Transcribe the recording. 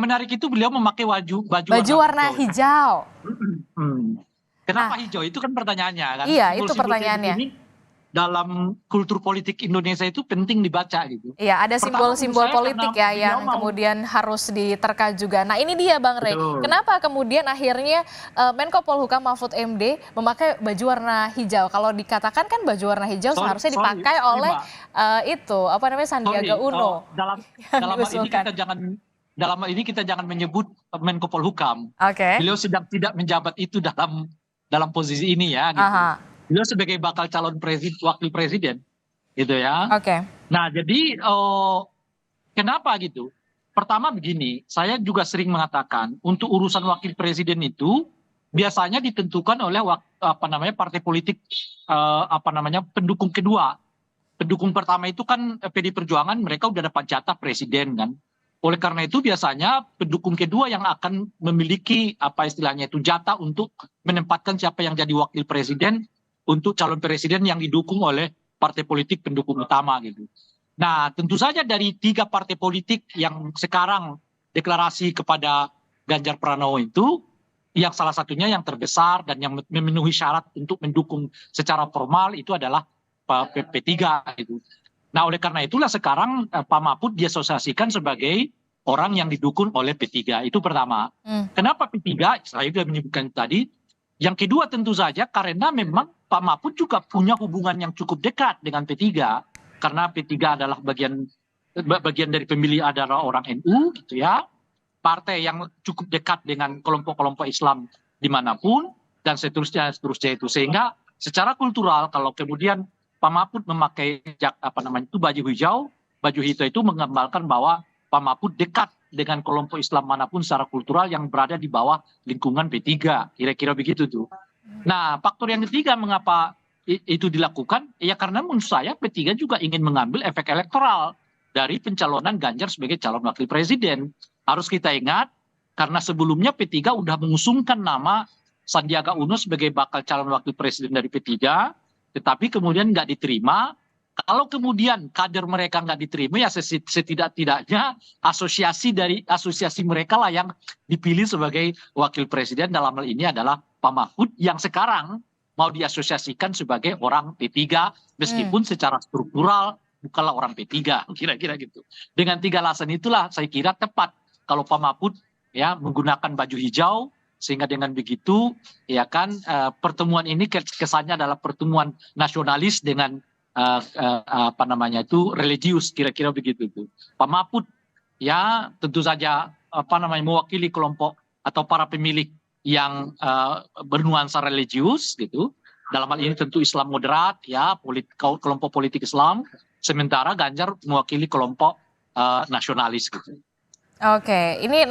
menarik itu beliau memakai baju Baju warna hijau. Kenapa hijau? Itu kan pertanyaannya kan. Iya, itu Simbol-simbol kayak pertanyaannya. begini dalam kultur politik Indonesia itu penting dibaca gitu. Iya, ada Pertama, menurut simbol-simbol saya politik karena ya beliau yang kemudian harus diterka juga. Nah ini dia Bang Rey, betul. kenapa kemudian akhirnya Menko Polhukam Mahfud MD memakai baju warna hijau? Kalau dikatakan kan baju warna hijau seharusnya dipakai oleh Sandiaga Uno. Dalam yang hal ini kita jangan menyebut Menko Polhukam. Oke. Beliau sedang tidak menjabat itu dalam posisi ini ya gitu. Aha. Beliau sebagai bakal calon wakil presiden gitu ya. Oke. Nah jadi kenapa gitu? Pertama begini, saya juga sering mengatakan untuk urusan wakil presiden itu biasanya ditentukan oleh partai politik pendukung kedua. Pendukung pertama itu kan PD Perjuangan, mereka udah dapat jatah presiden kan. Oleh karena itu biasanya pendukung kedua yang akan memiliki istilahnya itu jatah untuk menempatkan siapa yang jadi wakil presiden untuk calon presiden yang didukung oleh partai politik pendukung utama gitu. Nah tentu saja dari 3 partai politik yang sekarang deklarasi kepada Ganjar Pranowo itu, yang salah satunya yang terbesar dan yang memenuhi syarat untuk mendukung secara formal itu adalah P3 gitu. Nah oleh karena itulah sekarang Pak Mahfud diasosiasikan sebagai orang yang didukung oleh P3, itu pertama. Kenapa P3? Saya sudah menyebutkan tadi. Yang kedua tentu saja karena memang Pak Mahfud juga punya hubungan yang cukup dekat dengan P3. Karena P3 adalah bagian dari pemilih adalah orang NU gitu ya. Partai yang cukup dekat dengan kelompok-kelompok Islam dimanapun dan seterusnya itu. Sehingga secara kultural kalau kemudian Pak Mahfud memakai baju hijau itu menggambarkan bahwa Pak Mahfud dekat dengan kelompok Islam manapun secara kultural yang berada di bawah lingkungan P3, kira-kira begitu tuh. Nah faktor yang ketiga mengapa itu dilakukan ya karena menurut saya P3 juga ingin mengambil efek elektoral dari pencalonan Ganjar sebagai calon wakil presiden. Harus kita ingat karena sebelumnya P3 udah mengusungkan nama Sandiaga Uno sebagai bakal calon wakil presiden dari P3, tetapi kemudian nggak diterima. Kalau kemudian kader mereka nggak diterima ya setidak-tidaknya asosiasi mereka lah yang dipilih sebagai wakil presiden, dalam hal ini adalah Pak Mahfud yang sekarang mau diasosiasikan sebagai orang P3 meskipun secara struktural bukanlah orang P3, kira-kira gitu. Dengan 3 alasan itulah saya kira tepat kalau Pak Mahfud ya menggunakan baju hijau, sehingga dengan begitu ya kan pertemuan ini kesannya adalah pertemuan nasionalis dengan religius, kira-kira begitu tuh. Pak Mahfud ya tentu saja mewakili kelompok atau para pemilih yang bernuansa religius gitu. Dalam hal ini tentu Islam moderat ya, kelompok politik Islam. Sementara Ganjar mewakili kelompok nasionalis gitu. Oke, ini